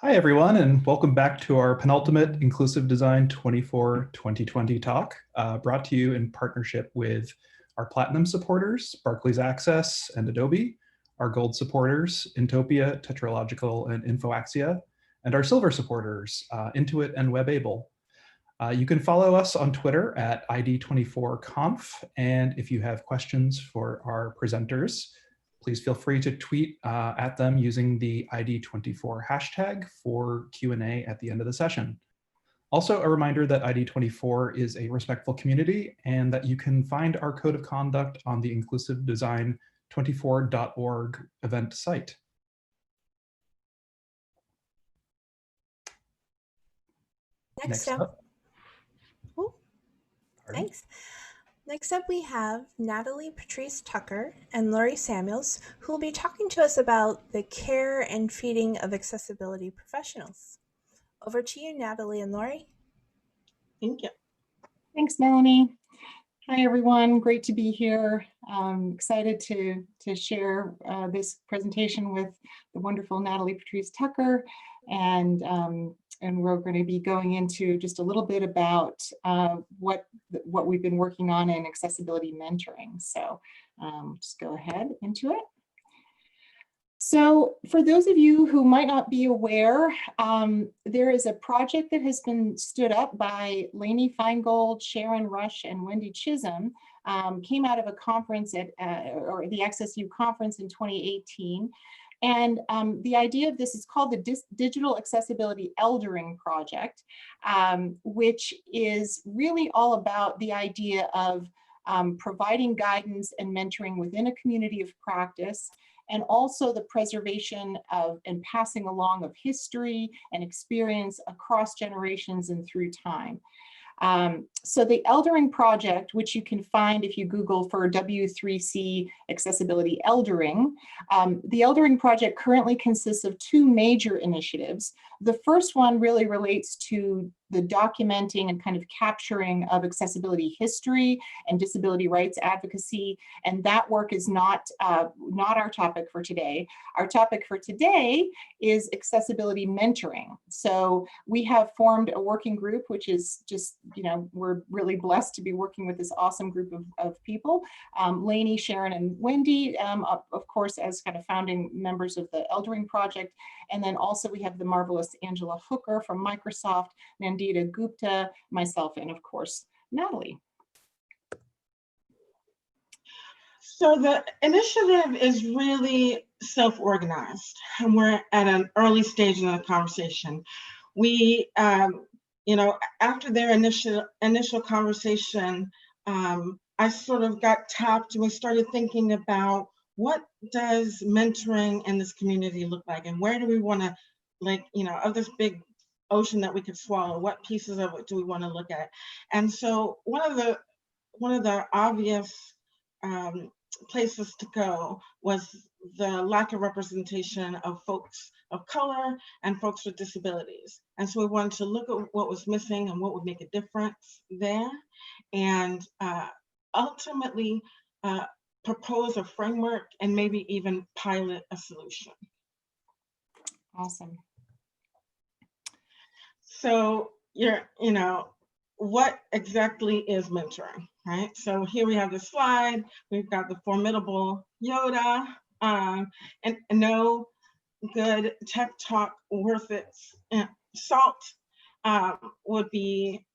Hi, everyone, and welcome back to our penultimate Inclusive Design 24 2020 talk, brought to you in partnership with our Platinum supporters, Barclays Access and Adobe, our Gold supporters, Intopia, Tetralogical, and InfoAxia, and our Silver supporters, Intuit and WebAble. You can follow us on Twitter at ID24Conf, and if you have questions for our presenters, please feel free to tweet at them using the ID24 hashtag for Q&A at the end of the session. Also, a reminder that ID24 is a respectful community and that you can find our code of conduct on the inclusivedesign24.org event site. Next up. Oh, thanks. Next up, we have Natalie Patrice Tucker and Laurie Samuels, who will be talking to us about the care and feeding of accessibility professionals. Over to you, Natalie and Laurie. Thank you. Thanks, Melanie. Hi, everyone. Great to be here. Excited to share this presentation with the wonderful Natalie Patrice Tucker. And we're going to be going into just a little bit about what we've been working on in accessibility mentoring. So just go ahead into it. So for those of you who might not be aware, there is a project that has been stood up by Lainey Feingold, Sharon Rush, and Wendy Chisholm, came out of a conference at or the AccessU conference in 2018. And the idea of this is called the Digital Accessibility Eldering Project, which is really all about the idea of providing guidance and mentoring within a community of practice, and also the preservation of and passing along of history and experience across generations and through time. So the Eldering Project, which you can find if you Google for W3C Accessibility Eldering, the Eldering Project currently consists of two major initiatives. The first one really relates to the documenting and kind of capturing of accessibility history and disability rights advocacy, and that work is not our topic for today. Our topic for today is accessibility mentoring. So we have formed a working group, which is just, we're really blessed to be working with this awesome group of people. Lainey, Sharon, and Wendy, of course, as kind of founding members of the Eldering Project. And then also we have the marvelous Angela Hooker from Microsoft, Nandita Gupta, myself, and of course, Natalie. So the initiative is really self-organized, and we're at an early stage in the conversation. We, after their initial conversation, I sort of got tapped and we started thinking about what does mentoring in this community look like, and where do we want to, of this big ocean that we could swallow, what pieces of it do we want to look at? And so one of the obvious places to go was the lack of representation of folks of color and folks with disabilities. And so we wanted to look at what was missing and what would make a difference there, and ultimately propose a framework and maybe even pilot a solution. Awesome. So what exactly is mentoring, right? So here we have the slide. We've got the formidable Yoda, and no good tech talk worth its salt would be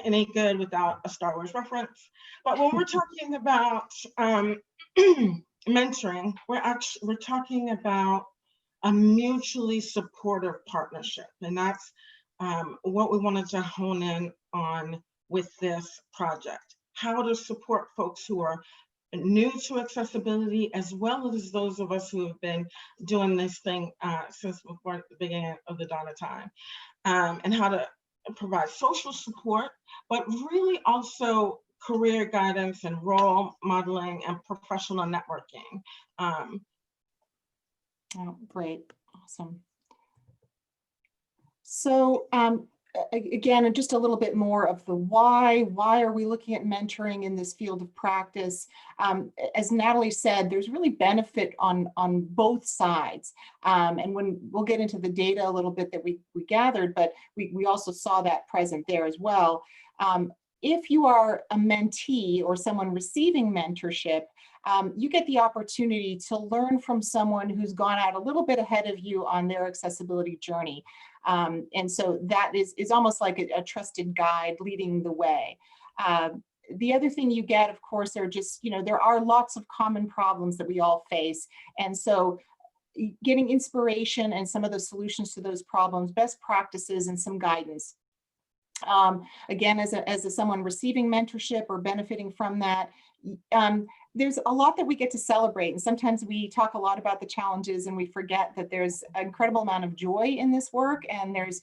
any good without a Star Wars reference. But when we're talking about mentoring, we're talking about a mutually supportive partnership, and that's what we wanted to hone in on with this project. How to support folks who are new to accessibility, as well as those of us who have been doing this thing since before the beginning of the dawn of time, and how to provide social support, but really also career guidance and role modeling and professional networking. Oh, great, awesome. So again, just a little bit more of the why are we looking at mentoring in this field of practice? As Natalie said, there's really benefit on both sides. And when we'll get into the data a little bit that we gathered, but we also saw that present there as well. If you are a mentee or someone receiving mentorship, you get the opportunity to learn from someone who's gone out a little bit ahead of you on their accessibility journey. And so that is almost like a trusted guide leading the way. The other thing you get, of course, are just, there are lots of common problems that we all face. And so getting inspiration and some of the solutions to those problems, best practices, and some guidance. Again, as someone receiving mentorship or benefiting from that, there's a lot that we get to celebrate. And sometimes we talk a lot about the challenges and we forget that there's an incredible amount of joy in this work, and there's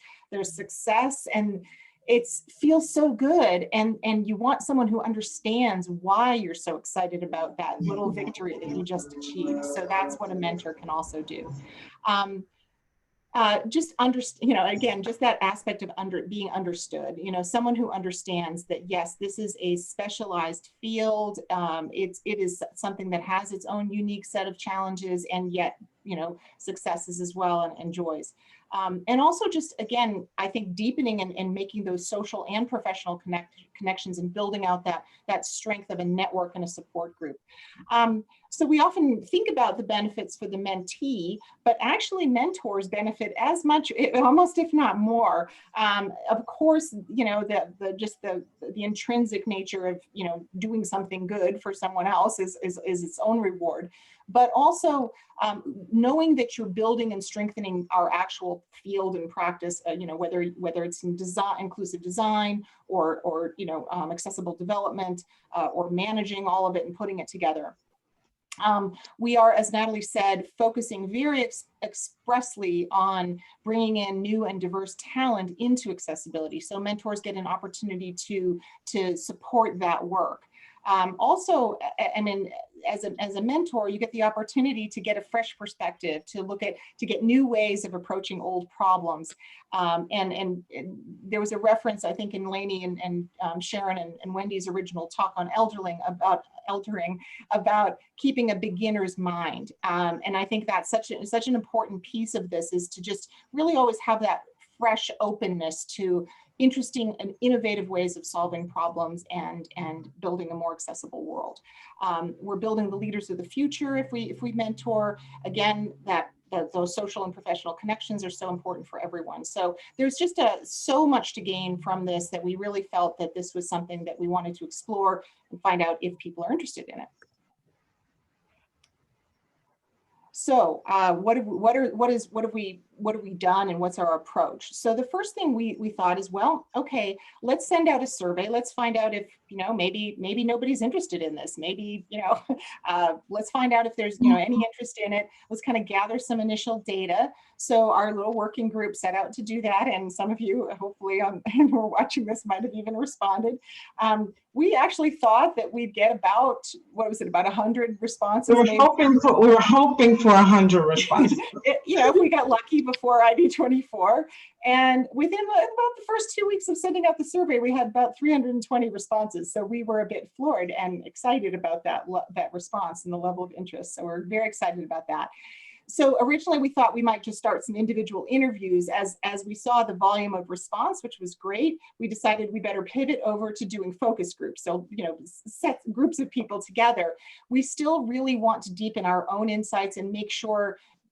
success, and it feels so good. And you want someone who understands why you're so excited about that little victory that you just achieved. So that's what a mentor can also do. Just understand, again, just that aspect of being understood, someone who understands that, yes, this is a specialized field. It is something that has its own unique set of challenges, and yet, successes as well, and joys. And also just, again, I think deepening and making those social and professional connections and building out that strength of a network and a support group. So we often think about the benefits for the mentee, but actually mentors benefit as much, almost if not more. Of course, the intrinsic nature of, doing something good for someone else is its own reward. But also knowing that you're building and strengthening our actual field and practice, whether it's in inclusive design or accessible development, or managing all of it and putting it together. We are, as Natalie said, focusing very expressly on bringing in new and diverse talent into accessibility. So mentors get an opportunity to support that work. Also, I mean, as a mentor, you get the opportunity to get a fresh perspective, to get new ways of approaching old problems. And there was a reference, I think, in Lainey and Sharon and Wendy's original talk on eldering about keeping a beginner's mind. And I think that's such an important piece of this, is to just really always have that fresh openness to interesting and innovative ways of solving problems and building a more accessible world. We're building the leaders of the future if we mentor. Again, those social and professional connections are so important for everyone. So there's just so much to gain from this, that we really felt that this was something that we wanted to explore and find out if people are interested in it. So what have we done, and what's our approach? So the first thing we thought is, well, okay, let's send out a survey. Let's find out if, maybe nobody's interested in this. Maybe, let's find out if there's, any interest in it. Let's kind of gather some initial data. So our little working group set out to do that. And some of you, hopefully, who are watching this might have even responded. We actually thought that we'd get about, about 100 responses. We were hoping for 100 responses. If we got lucky before ID24. And within about the first 2 weeks of sending out the survey, we had about 320 responses. So we were a bit floored and excited about that response and the level of interest. So we're very excited about that. So originally we thought we might just start some individual interviews. As we saw the volume of response, which was great, we decided we better pivot over to doing focus groups. So, set groups of people together. We still really want to deepen our own insights and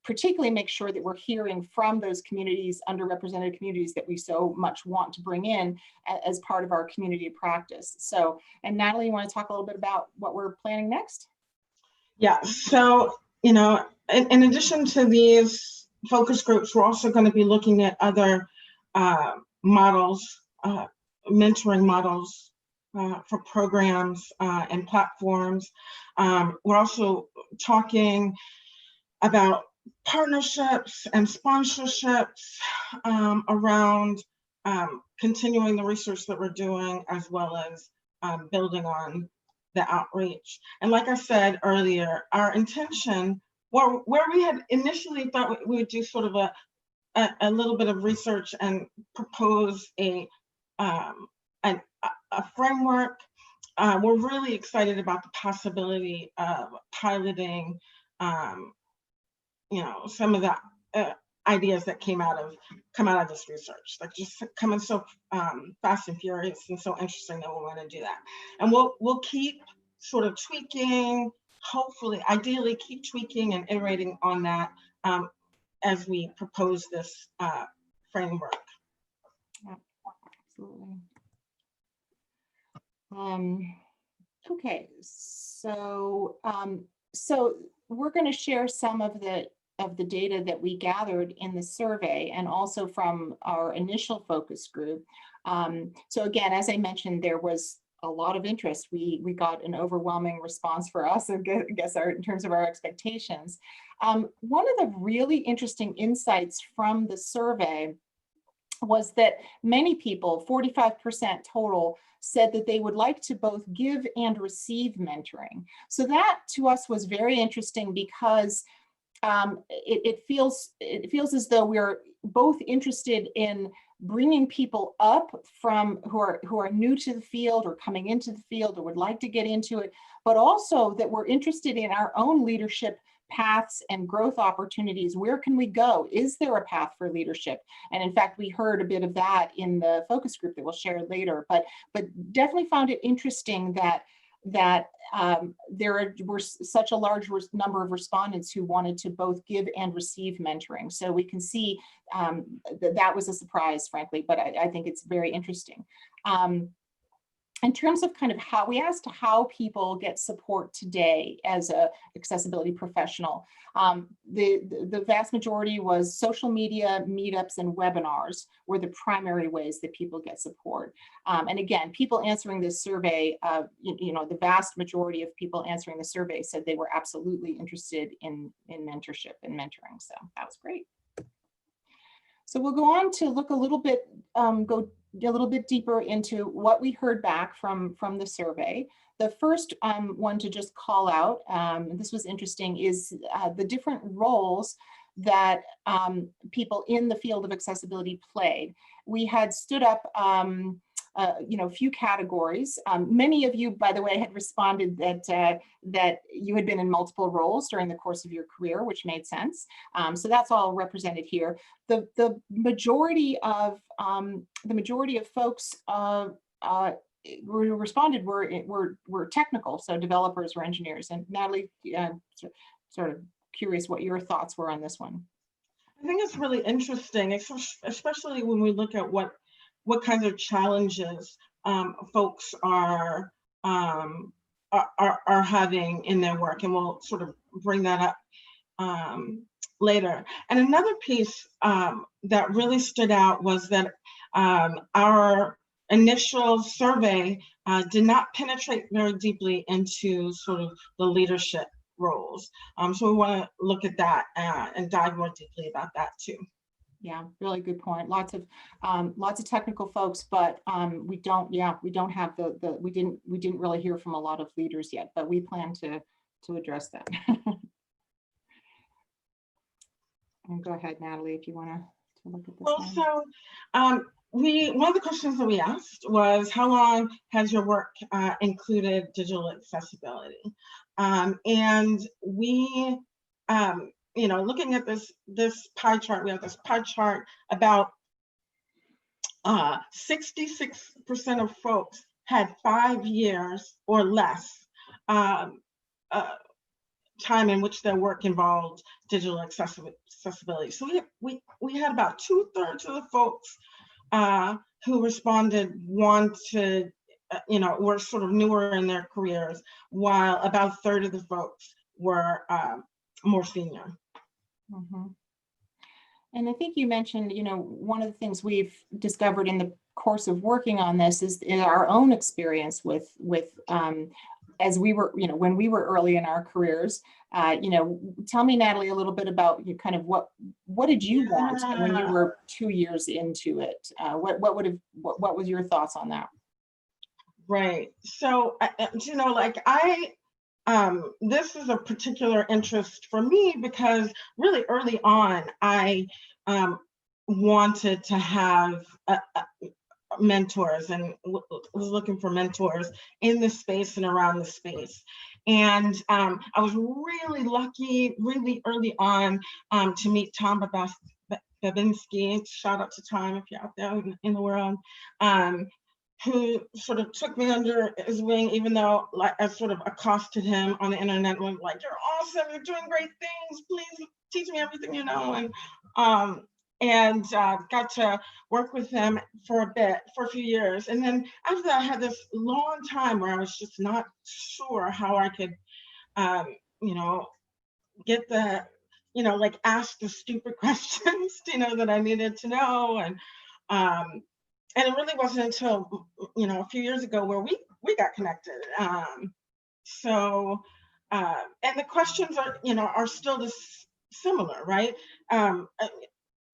particularly make sure that we're hearing from those communities, underrepresented communities, that we so much want to bring in as part of our community practice. So, and Natalie, you want to talk a little bit about what we're planning next? Yeah, so, in addition to these focus groups, we're also going to be looking at other models, mentoring models for programs and platforms. We're also talking about partnerships and sponsorships around continuing the research that we're doing, as well as building on the outreach. And like I said earlier, our intention, where we had initially thought we would do sort of a little bit of research and propose a framework. We're really excited about the possibility of piloting, some of the ideas that come out of this research. Like just coming so fast and furious and so interesting that we want to do that. And we'll keep sort of tweaking, hopefully, ideally, keep tweaking and iterating on that as we propose this framework. Yeah, absolutely. Okay, so we're going to share some of the data that we gathered in the survey and also from our initial focus group. So again, as I mentioned, there was a lot of interest. We got an overwhelming response for us, I guess, in terms of our expectations. One of the really interesting insights from the survey was that many people, 45% total, said that they would like to both give and receive mentoring. So that to us was very interesting because it feels as though we're both interested in bringing people up from who are new to the field or coming into the field or would like to get into it, but also that we're interested in our own leadership paths and growth opportunities. Where can we go? Is there a path for leadership? And in fact, we heard a bit of that in the focus group that we'll share later, but definitely found it interesting that there were such a large number of respondents who wanted to both give and receive mentoring. So we can see that was a surprise, frankly, but I think it's very interesting. In terms of kind of how we asked how people get support today as a accessibility professional, the vast majority was social media, meetups, and webinars were the primary ways that people get support. And again, people answering this survey, the vast majority of people answering the survey said they were absolutely interested in mentorship and mentoring. So that was great. So we'll go on to look a little bit, go a little bit deeper into what we heard back from the survey. The first one to just call out, this was interesting, is the different roles that people in the field of accessibility played. We had stood up a few categories. Many of you, by the way, had responded that you had been in multiple roles during the course of your career, which made sense. So that's all represented here. The majority of folks who responded were technical, so developers or engineers. And Natalie, sort of curious what your thoughts were on this one. I think it's really interesting, especially when we look at what kinds of challenges folks are having in their work, and we'll sort of bring that up later. And another piece that really stood out was that our initial survey did not penetrate very deeply into sort of the leadership roles. So we want to look at that and dive more deeply about that too. Yeah, really good point. Lots of technical folks, but we don't have we didn't really hear from a lot of leaders yet, but we plan to address that. And go ahead, Natalie, if you want to look at this. Well, so one of the questions that we asked was, how long has your work included digital accessibility? And we looking at this pie chart, we have this pie chart about 66% of folks had 5 years or less time in which their work involved digital accessibility. So we had about 2/3 of the folks who responded wanted, were sort of newer in their careers, while about 1/3 of the folks were more senior. Mm-hmm. And I think you mentioned, one of the things we've discovered in the course of working on this is in our own experience with as we were, when we were early in our careers. Tell me, Natalie, a little bit about kind of what did you want when you were 2 years into it? What was your thoughts on that? Right. So, this is a particular interest for me because really early on, I wanted to have mentors and was looking for mentors in the space and around the space. And I was really lucky, really early on, to meet Tom Babinski. Shout out to Tom if you're out there in the world. Who sort of took me under his wing, even though like I sort of accosted him on the internet and was like, "You're awesome, you're doing great things. Please teach me everything you know." And got to work with him for a few years. And then after that, I had this long time where I was just not sure how I could, you know, get the, you know, like ask the stupid questions, you know, that I needed to know. And it really wasn't until, you know, a few years ago where we got connected. And the questions are, you know, are still similar, right?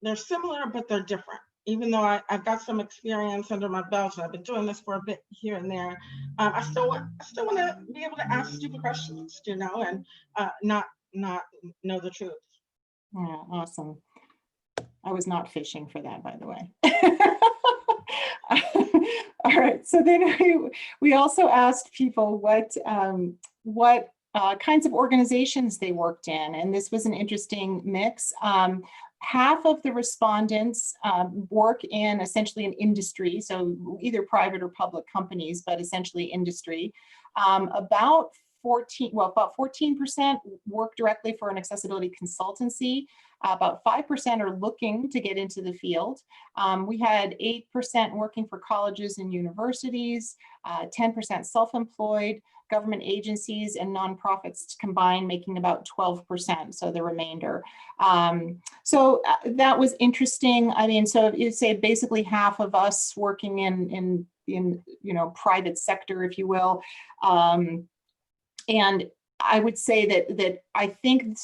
They're similar, but they're different. Even though I've got some experience under my belt, and I've been doing this for a bit here and there, I still want to be able to ask stupid questions, you know, and not know the truth. Yeah, awesome. I was not fishing for that, by the way. All right, so then we also asked people what kinds of organizations they worked in, and this was an interesting mix. Half of the respondents work in essentially an industry, so either private or public companies, but essentially industry. About 14% work directly for an accessibility consultancy. About 5% are looking to get into the field. We had 8% working for colleges and universities, 10% self-employed, government agencies and nonprofits combined, making about 12%, so the remainder. So that was interesting. I mean, so you'd say basically half of us working in you know, private sector, if you will. And I would say that I think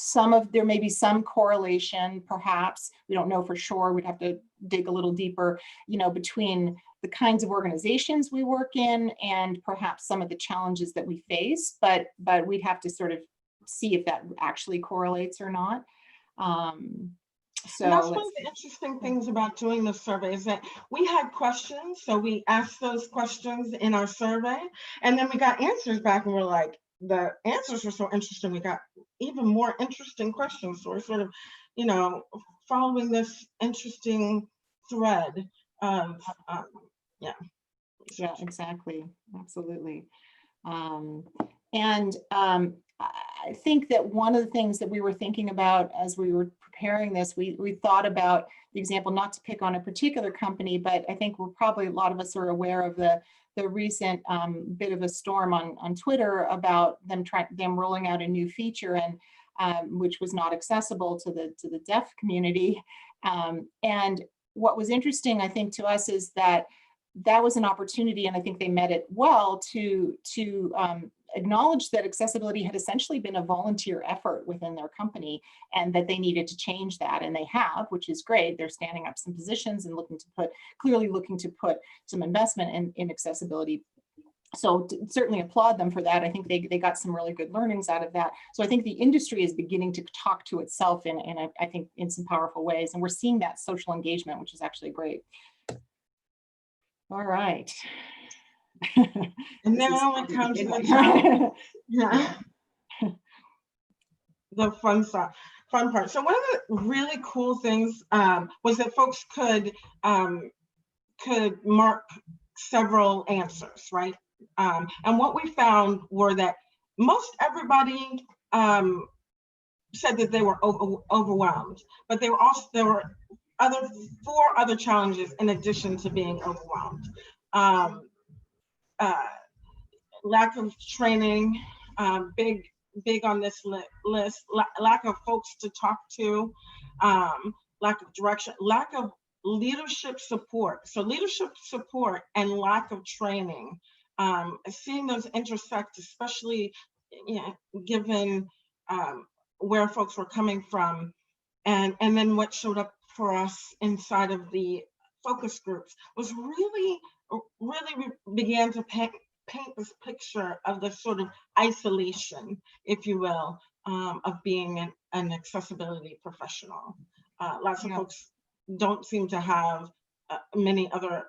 there may be some correlation, perhaps, we don't know for sure, we'd have to dig a little deeper, you know, between the kinds of organizations we work in and perhaps some of the challenges that we face, but we'd have to sort of see if that actually correlates or not. So and that's one of the interesting things about doing the survey is that we had questions, so we asked those questions in our survey, and then we got answers back, and we're like, the answers were so interesting. We got even more interesting questions. So we're sort of, you know, following this interesting thread of, yeah. Yeah, exactly. Absolutely. I think that one of the things that we were thinking about as we were preparing this, we thought about the example, not to pick on a particular company, but I think we're probably, a lot of us are aware of the recent bit of a storm on Twitter about them rolling out a new feature, and which was not accessible to the deaf community. And what was interesting, I think, to us is that was an opportunity, and I think they met it well, to acknowledge that accessibility had essentially been a volunteer effort within their company, and that they needed to change that, and they have, which is great. They're standing up some positions and clearly looking to put some investment in accessibility. So certainly applaud them for that. I think they got some really good learnings out of that. So I think the industry is beginning to talk to itself in I think in some powerful ways, and we're seeing that social engagement, which is actually great. All right. And now it comes to the fun part. So one of the really cool things was that folks could mark several answers, right? And what we found were that most everybody said that they were overwhelmed, but there were 4 other challenges in addition to being overwhelmed. Lack of training, big on this list, lack of folks to talk to, lack of direction, lack of leadership support. So leadership support and lack of training, seeing those intersect, especially, you know, given where folks were coming from, and then what showed up for us inside of the focus groups was really began to paint this picture of the sort of isolation, if you will, of being an accessibility professional. Lots of folks don't seem to have many other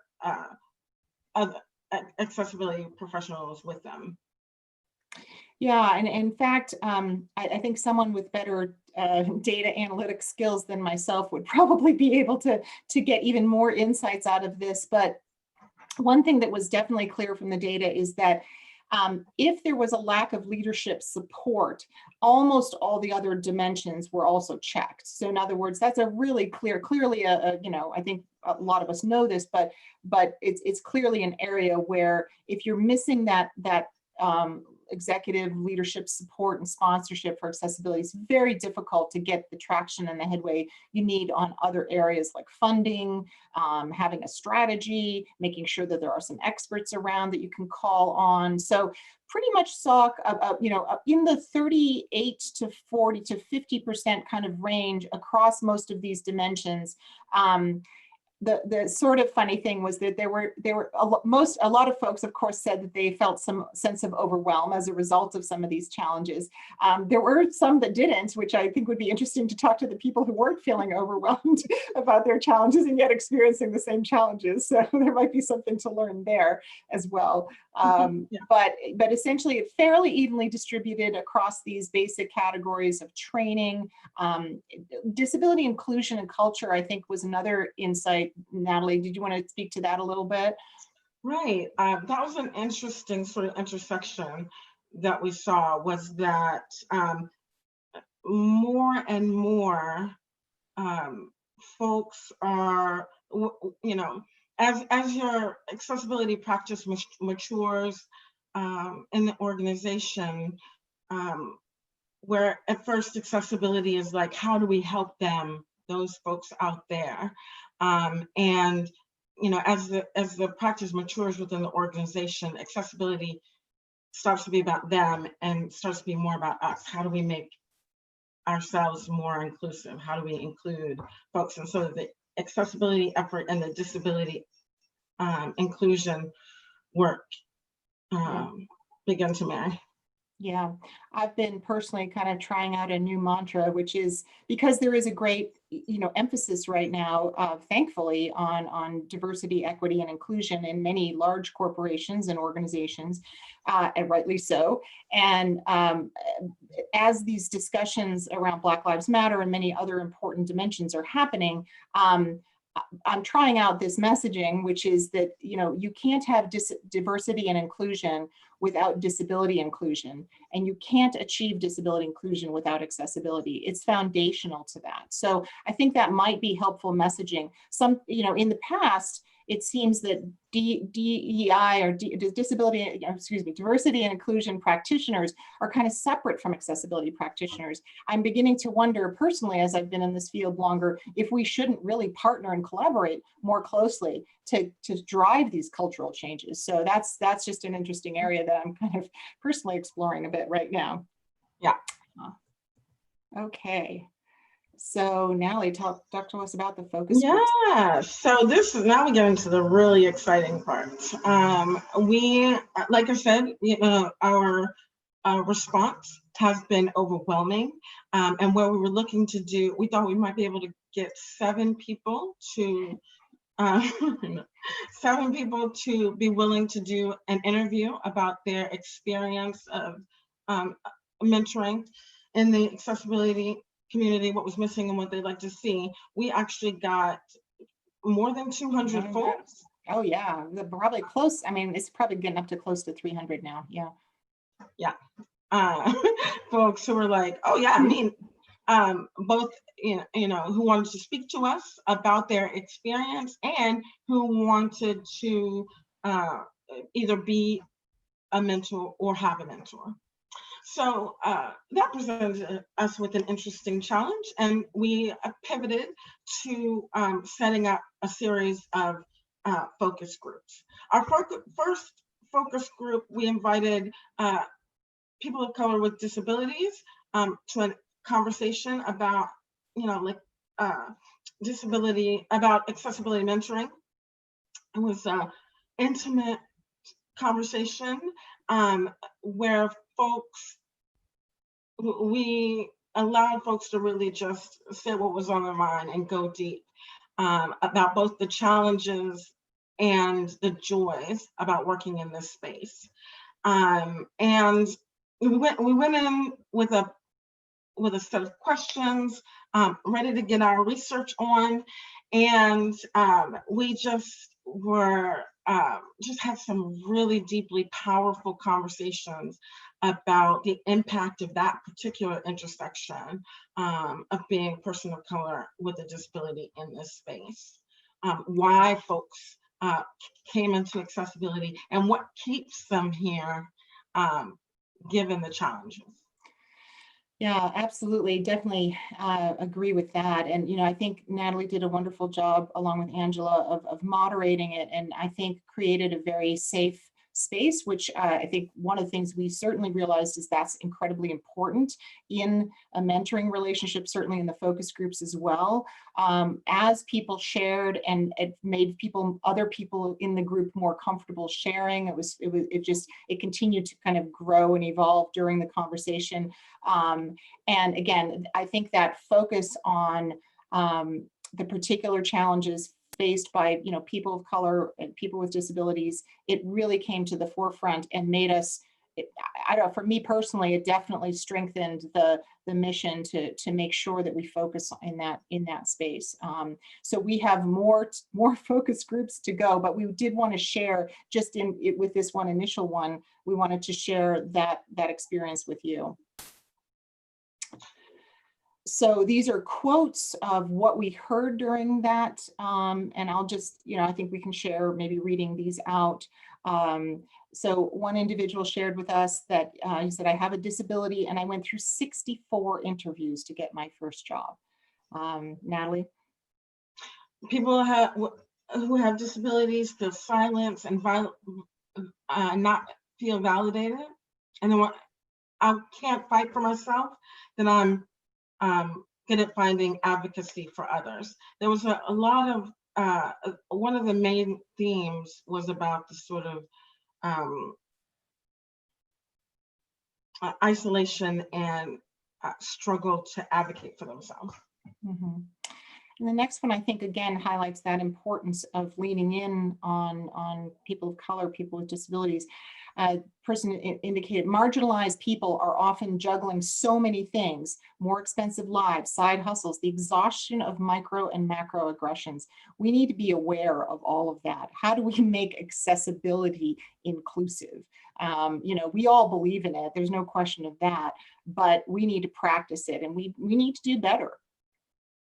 accessibility professionals with them. Yeah, and in fact, I think someone with better data analytic skills than myself would probably be able to get even more insights out of this. But one thing that was definitely clear from the data is that if there was a lack of leadership support, almost all the other dimensions were also checked. So in other words, that's a really clearly you know, I think a lot of us know this, but it's clearly an area where if you're missing that executive leadership support and sponsorship for accessibility, it's very difficult to get the traction and the headway you need on other areas like funding, having a strategy, making sure that there are some experts around that you can call on. So pretty much saw, you know, in the 38 to 40 to 50% kind of range across most of these dimensions. The sort of funny thing was that there were a lot of folks, of course, said that they felt some sense of overwhelm as a result of some of these challenges. There were some that didn't, which I think would be interesting to talk to the people who weren't feeling overwhelmed about their challenges and yet experiencing the same challenges. So there might be something to learn there as well. Yeah. But essentially, it fairly evenly distributed across these basic categories of training. Disability inclusion and culture, I think, was another insight. Natalie, did you want to speak to that a little bit? Right. That was an interesting sort of intersection that we saw, was that more and more folks are, you know, as your accessibility practice matures in the organization, where at first accessibility is like, how do we help them, those folks out there? And you know, as the practice matures within the organization, accessibility starts to be about them and starts to be more about us. How do we make ourselves more inclusive? How do we include folks? And so the accessibility effort and the disability inclusion work begin to marry. Yeah, I've been personally kind of trying out a new mantra, which is, because there is a great, you know, emphasis right now, thankfully, on diversity, equity, and inclusion in many large corporations and organizations, and rightly so. And as these discussions around Black Lives Matter and many other important dimensions are happening, I'm trying out this messaging, which is that, you know, you can't have diversity and inclusion without disability inclusion, and you can't achieve disability inclusion without accessibility. It's foundational to that. So I think that might be helpful messaging. Some, you know, in the past, it seems that DEI or diversity and inclusion practitioners are kind of separate from accessibility practitioners. I'm beginning to wonder personally, as I've been in this field longer, if we shouldn't really partner and collaborate more closely to drive these cultural changes. So that's just an interesting area that I'm kind of personally exploring a bit right now. Yeah. Okay. So Natalie, talk to us about the focus groups. Yeah, so this is, now we get into the really exciting part. We, like I said, you know, our response has been overwhelming. And what we were looking to do, we thought we might be able to get 7 people to be willing to do an interview about their experience of mentoring in the accessibility community, what was missing and what they'd like to see. We actually got more than 200 folks. Oh yeah, probably close. I mean, it's probably getting up to close to 300 now. Yeah. Yeah. Folks who were like, oh yeah, I mean, both, you know, who wanted to speak to us about their experience and who wanted to either be a mentor or have a mentor. So that presented us with an interesting challenge, and we pivoted to setting up a series of focus groups. Our first focus group, we invited people of color with disabilities to a conversation about, you know, like disability, about accessibility mentoring. It was an intimate conversation where we allowed folks to really just say what was on their mind and go deep. about both the challenges and the joys about working in this space. And we went in with a set of questions, ready to get our research on, and we just had some really deeply powerful conversations about the impact of that particular intersection of being a person of color with a disability in this space, why folks came into accessibility and what keeps them here given the challenges. Yeah, absolutely. Definitely agree with that. And, you know, I think Natalie did a wonderful job along with Angela of moderating it. And I think created a very safe space, which I think one of the things we certainly realized is that's incredibly important in a mentoring relationship, certainly in the focus groups as well. As people shared, and it made other people in the group more comfortable sharing. It continued to kind of grow and evolve during the conversation. And again, I think that focus on the particular challenges faced by, you know, people of color and people with disabilities, it really came to the forefront and made us, I don't know, for me personally, it definitely strengthened the mission to make sure that we focus in that space. So we have more focus groups to go, but we did want to share just with this one initial one, we wanted to share that experience with you. So these are quotes of what we heard during that. And I'll just, you know, I think we can share maybe reading these out. So one individual shared with us that he said, I have a disability and I went through 64 interviews to get my first job. Natalie? People who have disabilities feel silenced and not feel validated. And then I can't fight for myself, then I'm good at finding advocacy for others. There was a lot of, one of the main themes was about the sort of isolation and struggle to advocate for themselves. Mm-hmm. And the next one, I think, again, highlights that importance of leaning in on people of color, people with disabilities. Person indicated marginalized people are often juggling so many things, more expensive lives, side hustles, the exhaustion of micro and macro aggressions. We need to be aware of all of that. How do we make accessibility inclusive? You know, we all believe in it. There's no question of that, but we need to practice it and we need to do better.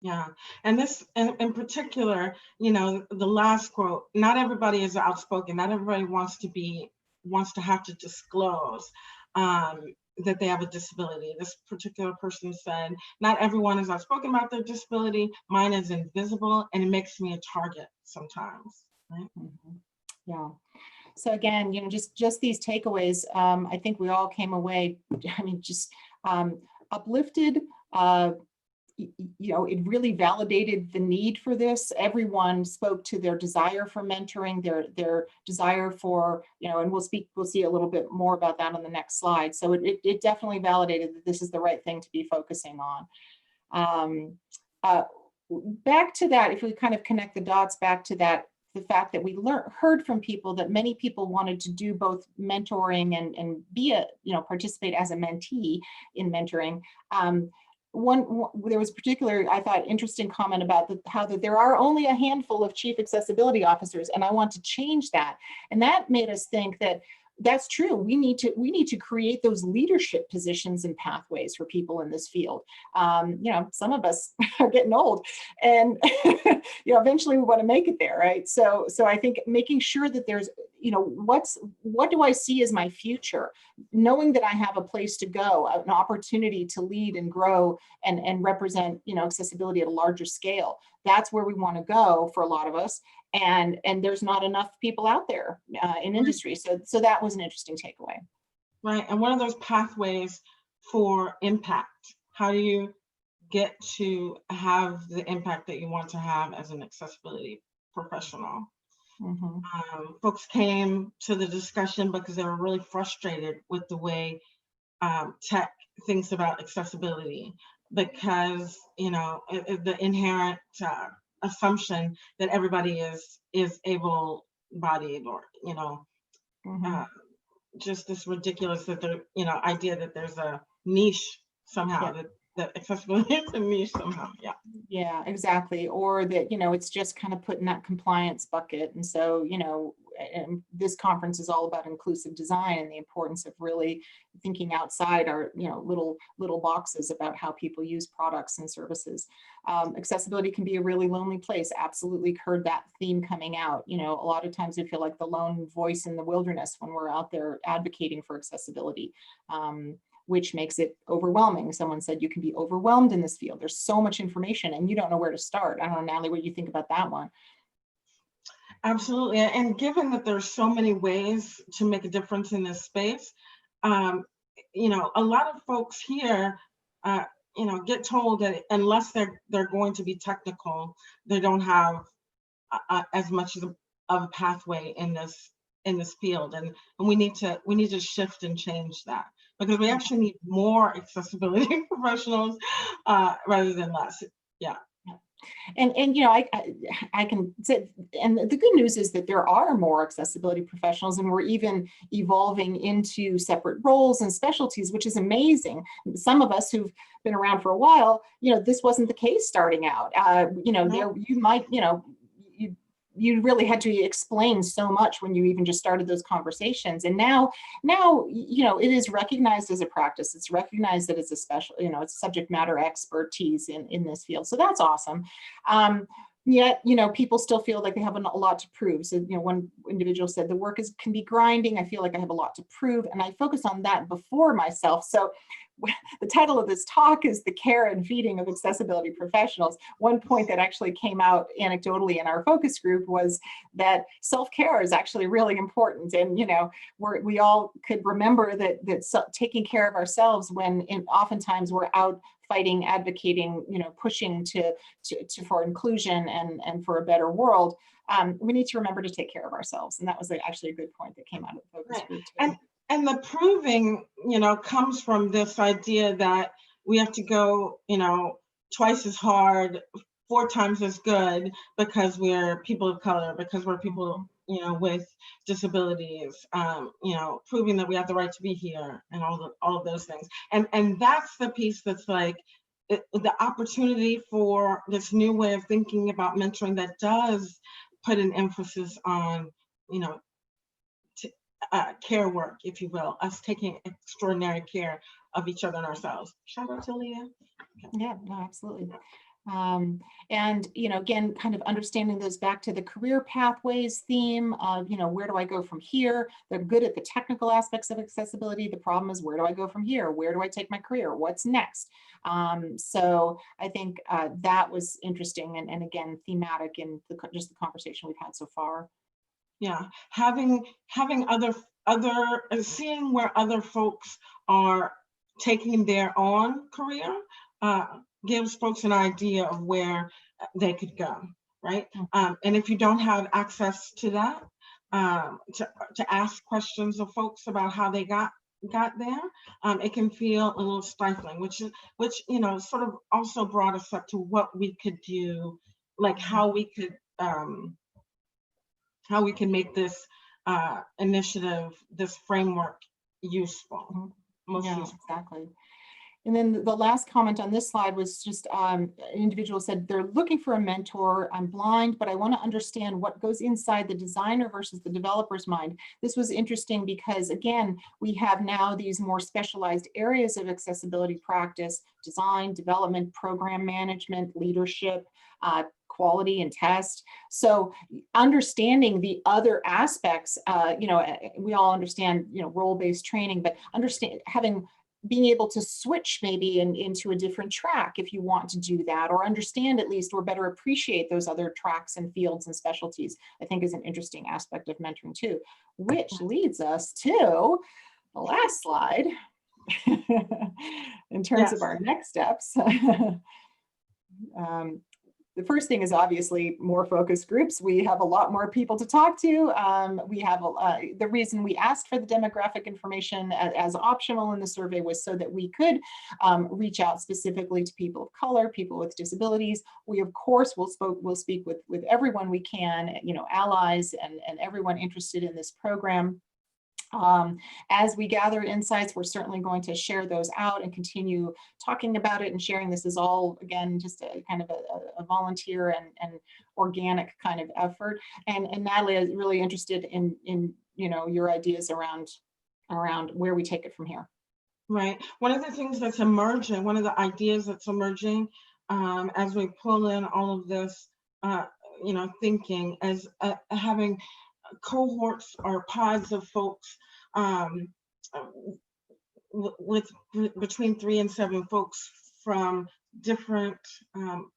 Yeah, and this in particular, you know, the last quote, not everybody is outspoken, not everybody wants to have to disclose that they have a disability. This particular person said, not everyone is outspoken about their disability, mine is invisible and it makes me a target sometimes, right? Mm-hmm. Yeah. So again, you know, just these takeaways, I think we all came away, I mean, just uplifted. You know, it really validated the need for this. Everyone spoke to their desire for mentoring, their desire for, you know, and we'll see a little bit more about that on the next slide. So it definitely validated that this is the right thing to be focusing on. Back to that, if we kind of connect the dots back to that, the fact that we heard from people that many people wanted to do both mentoring and be participate as a mentee in mentoring. There was a particular, I thought, interesting comment about how that there are only a handful of chief accessibility officers, and I want to change that. And that made us think that that's true. We need to create those leadership positions and pathways for people in this field. You know, some of us are getting old, and you know, eventually we want to make it there, right? So I think making sure that there's, you know, what do I see as my future? Knowing that I have a place to go, an opportunity to lead and grow and represent, you know, accessibility at a larger scale. That's where we want to go for a lot of us. And there's not enough people out there in industry. So that was an interesting takeaway. Right, and one of those pathways for impact. How do you get to have the impact that you want to have as an accessibility professional? Mm-hmm. Folks came to the discussion because they were really frustrated with the way tech thinks about accessibility, because, you know, the inherent assumption that everybody is able-bodied, or just this ridiculous that idea that there's a niche somehow, that accessibility is a niche somehow. Yeah, exactly. Or that, it's just kind of put in that compliance bucket. And so, and this conference is all about inclusive design and the importance of really thinking outside our, little boxes about how people use products and services. Accessibility can be a really lonely place. Absolutely heard that theme coming out. A lot of times we feel like the lone voice in the wilderness when we're out there advocating for accessibility. Which makes it overwhelming. Someone said you can be overwhelmed in this field. There's so much information and you don't know where to start. I don't know, Natalie, what you think about that one. Absolutely. And given that there's so many ways to make a difference in this space, a lot of folks here, get told that unless they're going to be technical, they don't have as much of a pathway in this field. And we need to shift and change that, because we actually need more accessibility professionals rather than less. Yeah. And I can say, and the good news is that there are more accessibility professionals, and we're even evolving into separate roles and specialties, which is amazing. Some of us who've been around for a while, this wasn't the case starting out. There you might, you really had to explain so much when you even just started those conversations. And now, it is recognized as a practice. It's recognized that it's a special, it's subject matter expertise in this field. So that's awesome. Yet, people still feel like they have a lot to prove. So, one individual said the work can be grinding. I feel like I have a lot to prove. And I focus on that before myself. So the title of this talk is The Care and Feeding of Accessibility Professionals. One point that actually came out anecdotally in our focus group was that self-care is actually really important. And, we all could remember that taking care of ourselves when oftentimes we're out fighting, advocating, pushing for inclusion and for a better world. We need to remember to take care of ourselves. And that was actually a good point that came out of the focus group too. And the proving, comes from this idea that we have to go, twice as hard, 4 times as good, because we're people of color, because we're people, with disabilities, proving that we have the right to be here, and all of those things. And that's the piece that's like the opportunity for this new way of thinking about mentoring that does put an emphasis on, care work, if you will, us taking extraordinary care of each other and ourselves. Shout out to Leah. Yeah, no, absolutely. And, again, kind of understanding those back to the career pathways theme of, where do I go from here? They're good at the technical aspects of accessibility. The problem is, where do I go from here? Where do I take my career? What's next? So I think that was interesting and again, thematic in just the conversation we've had so far. Yeah, having other seeing where other folks are taking their own career gives folks an idea of where they could go, right? And if you don't have access to that, to ask questions of folks about how they got there, it can feel a little stifling, which sort of also brought us up to what we could do, like how we can make this initiative, this framework useful. Useful. Exactly. And then the last comment on this slide was just an individual said they're looking for a mentor. I'm blind, but I want to understand what goes inside the designer versus the developer's mind. This was interesting because, again, we have now these more specialized areas of accessibility practice: design, development, program management, leadership, quality and test. So understanding the other aspects, we all understand, role-based training, but being able to switch maybe into a different track if you want to do that, or understand at least or better appreciate those other tracks and fields and specialties, I think is an interesting aspect of mentoring too, which leads us to the last slide in terms of our next steps. the first thing is obviously more focus groups. We have a lot more people to talk to. We have the reason we asked for the demographic information as optional in the survey was so that we could reach out specifically to people of color, people with disabilities. We of course will speak with everyone we can, you know, allies and everyone interested in this program. As we gather insights, we're certainly going to share those out and continue talking about it and sharing. This is all, again, just a kind of a volunteer and organic kind of effort. And Natalie is really interested in you know, your ideas around where we take it from here. Right. One of the things that's emerging, one of the ideas that's emerging as we pull in all of this, you know, thinking as having cohorts or pods of folks with between 3 and 7 folks from different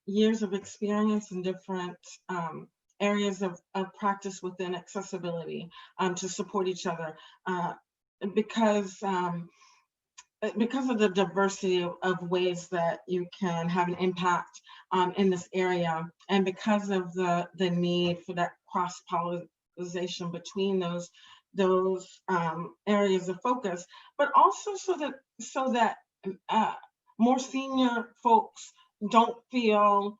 years of experience and different areas of practice within accessibility to support each other because of the diversity of ways that you can have an impact in this area, and because of the need for that cross-pollination between those areas of focus, but also so that more senior folks don't feel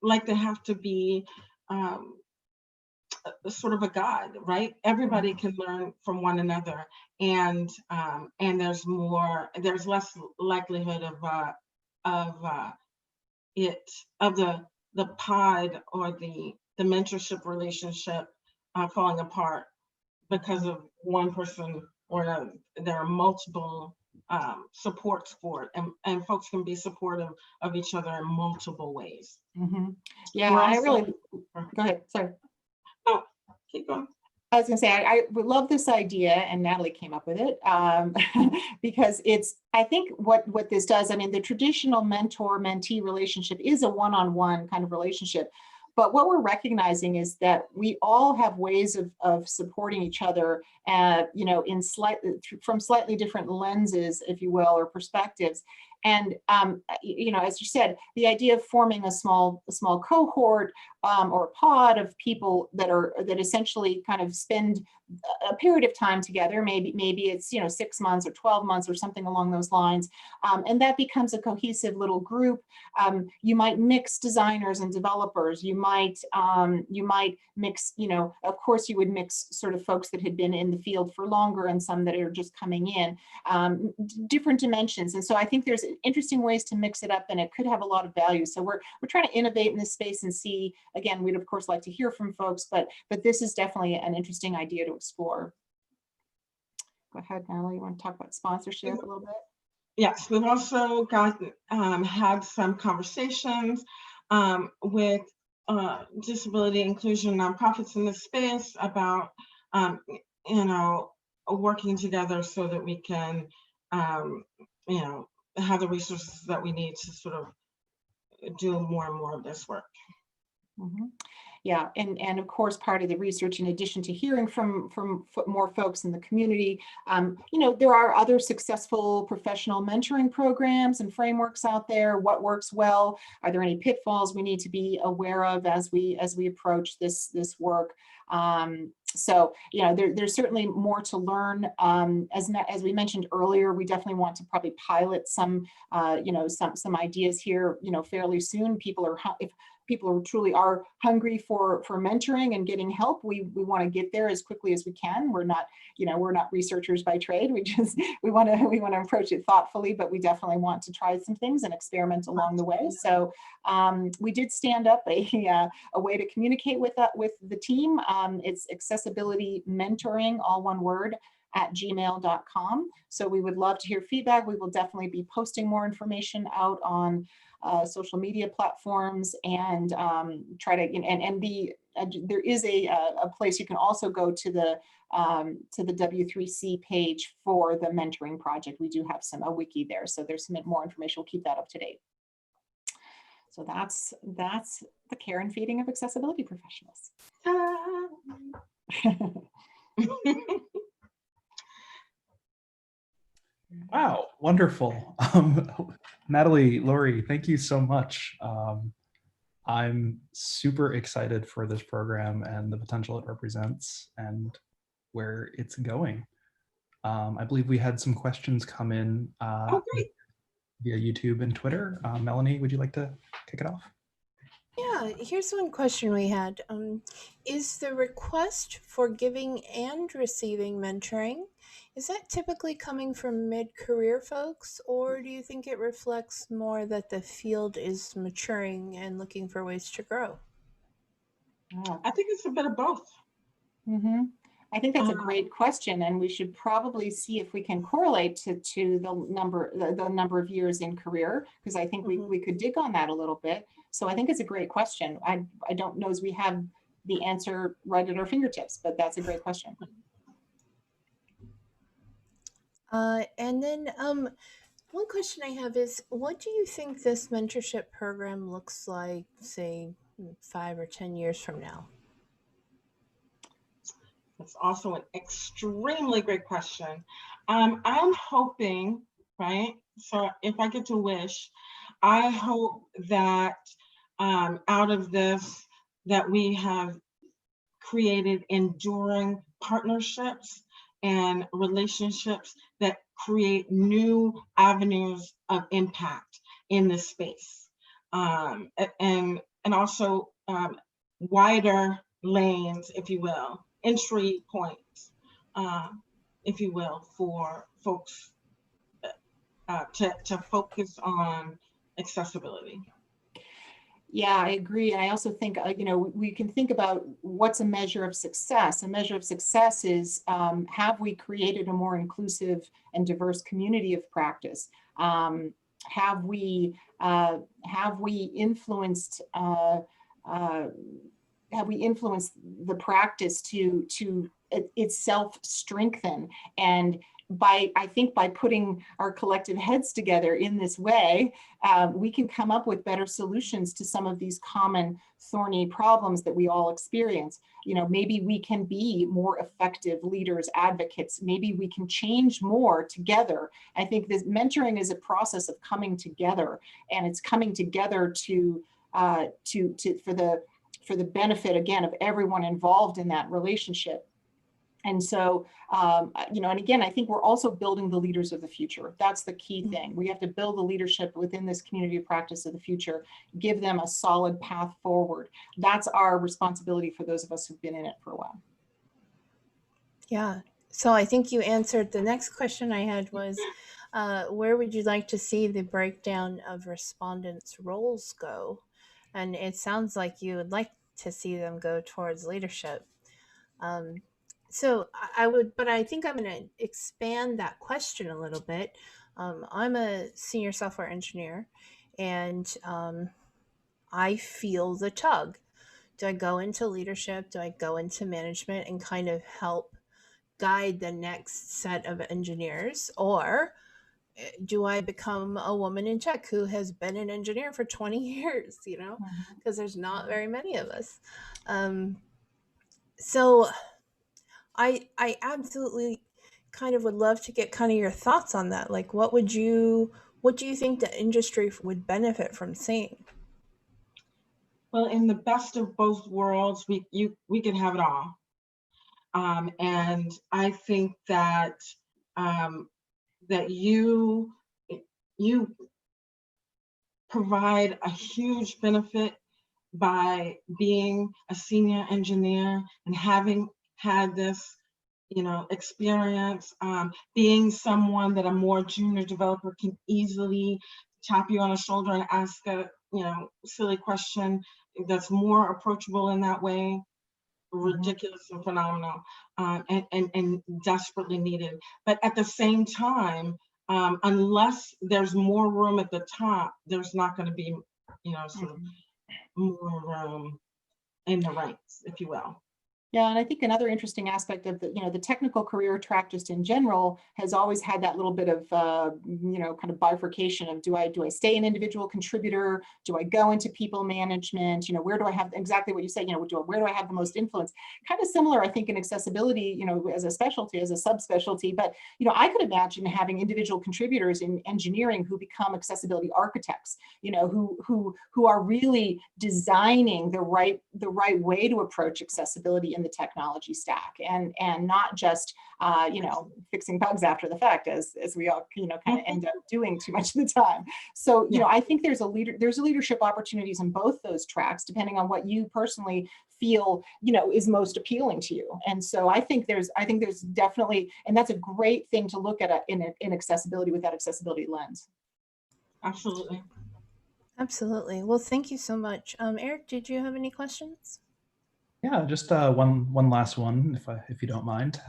like they have to be sort of a guide, right? Everybody can learn from one another, and there's less likelihood of the pod or the mentorship relationship falling apart because of one person or another. There are multiple supports for it, and folks can be supportive of each other in multiple ways. Mm-hmm. Yeah, I really, go ahead, sorry. Oh, keep going. I was gonna say, I would love this idea, and Natalie came up with it, because I think what this does, I mean, the traditional mentor-mentee relationship is a one-on-one kind of relationship. But what we're recognizing is that we all have ways of supporting each other, you know, from slightly different lenses, if you will, or perspectives. And you know, as you said, the idea of forming a small cohort or a pod of people that essentially kind of spend a period of time together, maybe it's, you know, 6 months or 12 months or something along those lines, and that becomes a cohesive little group. You might mix designers and developers. You might mix, you know, of course you would mix sort of folks that had been in the field for longer and some that are just coming in, different dimensions. And so I think there's interesting ways to mix it up, and it could have a lot of value. So we're trying to innovate in this space and see, again, we'd of course like to hear from folks, but this is definitely an interesting idea to explore. Go ahead, Natalie, you want to talk about sponsorship a little bit? Yes, we've also got had some conversations with disability inclusion nonprofits in this space about you know, working together so that we can you know, have the resources that we need to sort of do more and more of this work. Mm-hmm. Yeah, and of course, part of the research, in addition to hearing from more folks in the community, you know, there are other successful professional mentoring programs and frameworks out there. What works well? Are there any pitfalls we need to be aware of as we approach this work? So, you know, there's certainly more to learn. As we mentioned earlier, we definitely want to probably pilot some, you know, some ideas here, you know, fairly soon. If people truly are hungry for mentoring and getting help, we want to get there as quickly as we can. We're not, you know, we're not researchers by trade. We want to approach it thoughtfully, but we definitely want to try some things and experiment along the way. So we did stand up a way to communicate with the team. It's accessibility mentoring, all one word, @gmail.com. So we would love to hear feedback. We will definitely be posting more information out on social media platforms, and try to, there is a place you can also go to the W3C page for the mentoring project. We do have a wiki there, so there's some more information. We'll keep that up to date. So that's the care and feeding of accessibility professionals. Wow, wonderful. Natalie, Lori, thank you so much. I'm super excited for this program and the potential it represents and where it's going. I believe we had some questions come in Oh, great. via YouTube and Twitter. Melanie, would you like to kick it off? Yeah, here's one question we had. Is the request for giving and receiving mentoring, is that typically coming from mid-career folks, or do you think it reflects more that the field is maturing and looking for ways to grow? I think it's a bit of both. I think that's a great question, and we should probably see if we can correlate to the number of years in career, because I think we could dig on that a little bit. So I think it's a great question. I don't know as we have the answer right at our fingertips, but that's a great question. And then one question I have is, what do you think this mentorship program looks like, say, 5 or 10 years from now? That's also an extremely great question. I'm hoping, right? So if I get to wish, I hope that out of this, that we have created enduring partnerships and relationships that create new avenues of impact in this space, and also wider lanes, if you will, entry points, if you will, for folks to focus on accessibility. Yeah, I agree. And I also think, we can think about what's a measure of success. A measure of success is, have we created a more inclusive and diverse community of practice? Have we influenced the practice to itself strengthen? And I think by putting our collective heads together in this way, we can come up with better solutions to some of these common thorny problems that we all experience. Maybe we can be more effective leaders, advocates. Maybe we can change more together. I think this mentoring is a process of coming together, and it's coming together for the benefit, again, of everyone involved in that relationship. And so, and again, I think we're also building the leaders of the future. That's the key thing. We have to build the leadership within this community of practice of the future, give them a solid path forward. That's our responsibility for those of us who've been in it for a while. Yeah. So I think you answered the next question I had was, where would you like to see the breakdown of respondents' roles go? And it sounds like you would like to see them go towards leadership. So but I think I'm going to expand that question a little bit. I'm a senior software engineer, and I feel the tug. Do I go into leadership? Do I go into management and kind of help guide the next set of engineers? Or do I become a woman in tech who has been an engineer for 20 years, because there's not very many of us. So I absolutely kind of would love to get kind of your thoughts on that. Like, what do you think the industry would benefit from seeing? Well, in the best of both worlds, we can have it all. And I think that that you provide a huge benefit by being a senior engineer and having had this, experience, being someone that a more junior developer can easily tap you on the shoulder and ask a, silly question that's more approachable in that way. Ridiculous and phenomenal, and desperately needed. But at the same time, unless there's more room at the top, there's not going to be, sort of more room in the ranks, if you will. Yeah, and I think another interesting aspect of the, the technical career track just in general has always had that little bit of, kind of bifurcation of do I stay an individual contributor? Do I go into people management? Where do I have exactly what you said, where do I have the most influence? Kind of similar, I think, in accessibility, as a specialty, as a subspecialty, but, I could imagine having individual contributors in engineering who become accessibility architects, who are really designing the right way to approach accessibility in the technology stack, and not just fixing bugs after the fact, as we all kind of end up doing too much of the time. So I think there's leadership opportunities in both those tracks, depending on what you personally feel is most appealing to you. And so I think there's definitely, and that's a great thing to look at in accessibility with that accessibility lens. Absolutely. Absolutely. Well, thank you so much. Eric, did you have any questions? Yeah, just one last one, if you don't mind.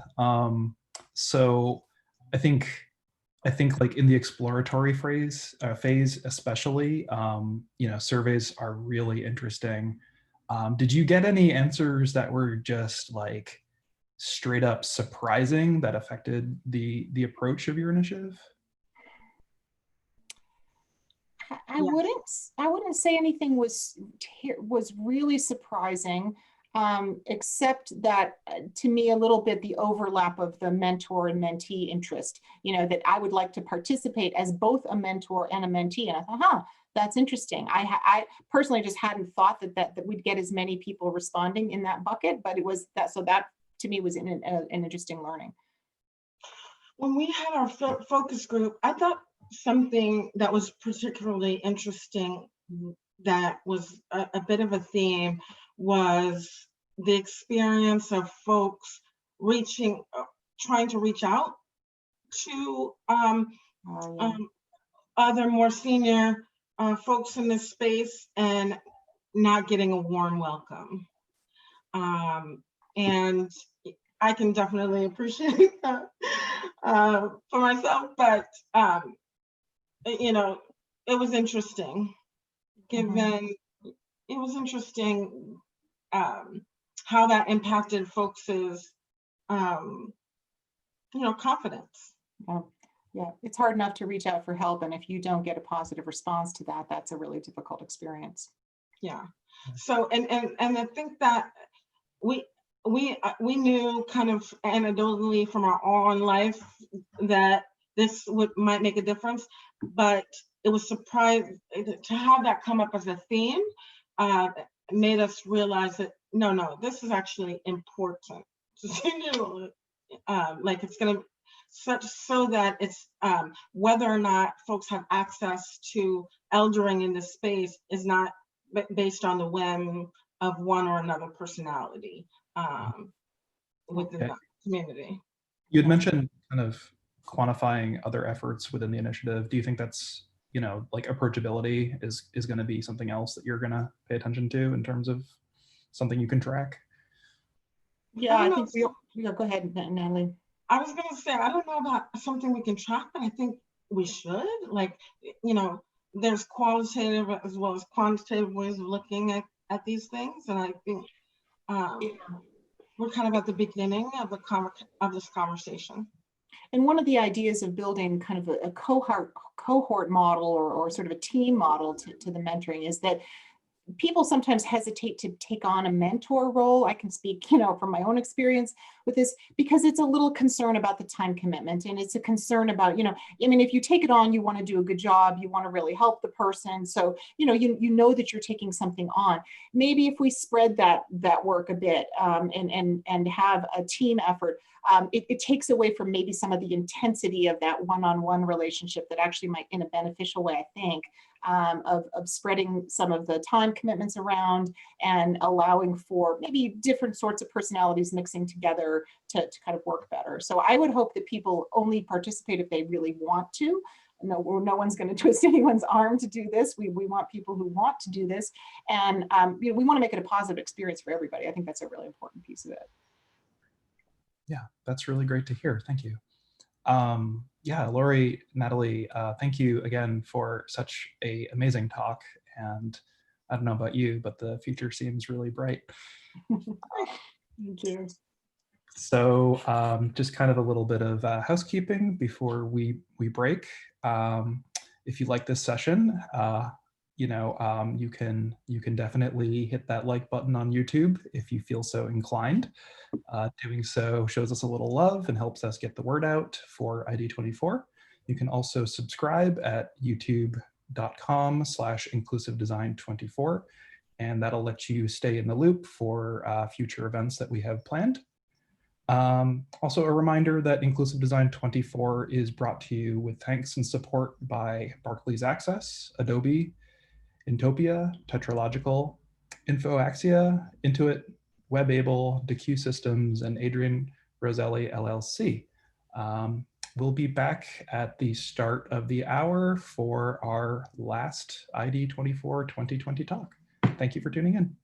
So I think like in the exploratory phase, especially, surveys are really interesting. Did you get any answers that were just like straight up surprising that affected the approach of your initiative? I wouldn't say anything was really surprising, except that to me a little bit the overlap of the mentor and mentee interest. That I would like to participate as both a mentor and a mentee, and I thought, that's interesting. I personally just hadn't thought that we'd get as many people responding in that bucket, but it was that. So that to me was an interesting learning. When we had our focus group, I thought something that was particularly interesting that was a bit of a theme was the experience of folks trying to reach out to other more senior folks in this space and not getting a warm welcome. And I can definitely appreciate that for myself, but it was interesting. It was interesting how that impacted folks' confidence. Yeah, it's hard enough to reach out for help, and if you don't get a positive response to that, that's a really difficult experience. Yeah. So and I think that we knew kind of anecdotally from our own life that this might make a difference, but it was surprising to have that come up as a theme. Made us realize that no, this is actually important. Like it's going to so that it's whether or not folks have access to eldering in this space is not based on the whim of one or another personality within the community. You had mentioned kind of quantifying other efforts within the initiative. Do you think that's, like approachability is going to be something else that you're going to pay attention to in terms of something you can track? Yeah, I think go ahead, Natalie. I was going to say, I don't know about something we can track, but I think we should. Like, there's qualitative as well as quantitative ways of looking at these things. And I think we're kind of at the beginning of this conversation. And one of the ideas of building kind of a cohort model or sort of a team model to the mentoring is that people sometimes hesitate to take on a mentor role. I can speak, from my own experience with this, because it's a little concern about the time commitment, and it's a concern about, if you take it on, you want to do a good job, you want to really help the person. So, you know that you're taking something on. Maybe if we spread that work a bit and have a team effort, it takes away from maybe some of the intensity of that one-on-one relationship that actually might, in a beneficial way, I think, of spreading some of the time commitments around and allowing for maybe different sorts of personalities mixing together to kind of work better. So I would hope that people only participate if they really want to. No one's going to twist anyone's arm to do this. We want people who want to do this. And we want to make it a positive experience for everybody. I think that's a really important piece of it. Yeah, that's really great to hear. Thank you. Yeah, Lori, Natalie, thank you again for such an amazing talk. And I don't know about you, but the future seems really bright. Thank you. So just kind of a little bit of housekeeping before we break. If you like this session, you can definitely hit that like button on YouTube if you feel so inclined. Doing so shows us a little love and helps us get the word out for ID24. You can also subscribe at youtube.com/inclusivedesign24, and that'll let you stay in the loop for future events that we have planned. Also a reminder that Inclusive Design 24 is brought to you with thanks and support by Barclays Access, Adobe, Intopia, Tetralogical, InfoAxia, Intuit, WebAble, DeQ Systems, and Adrian Roselli LLC. We'll be back at the start of the hour for our last ID24 2020 talk. Thank you for tuning in.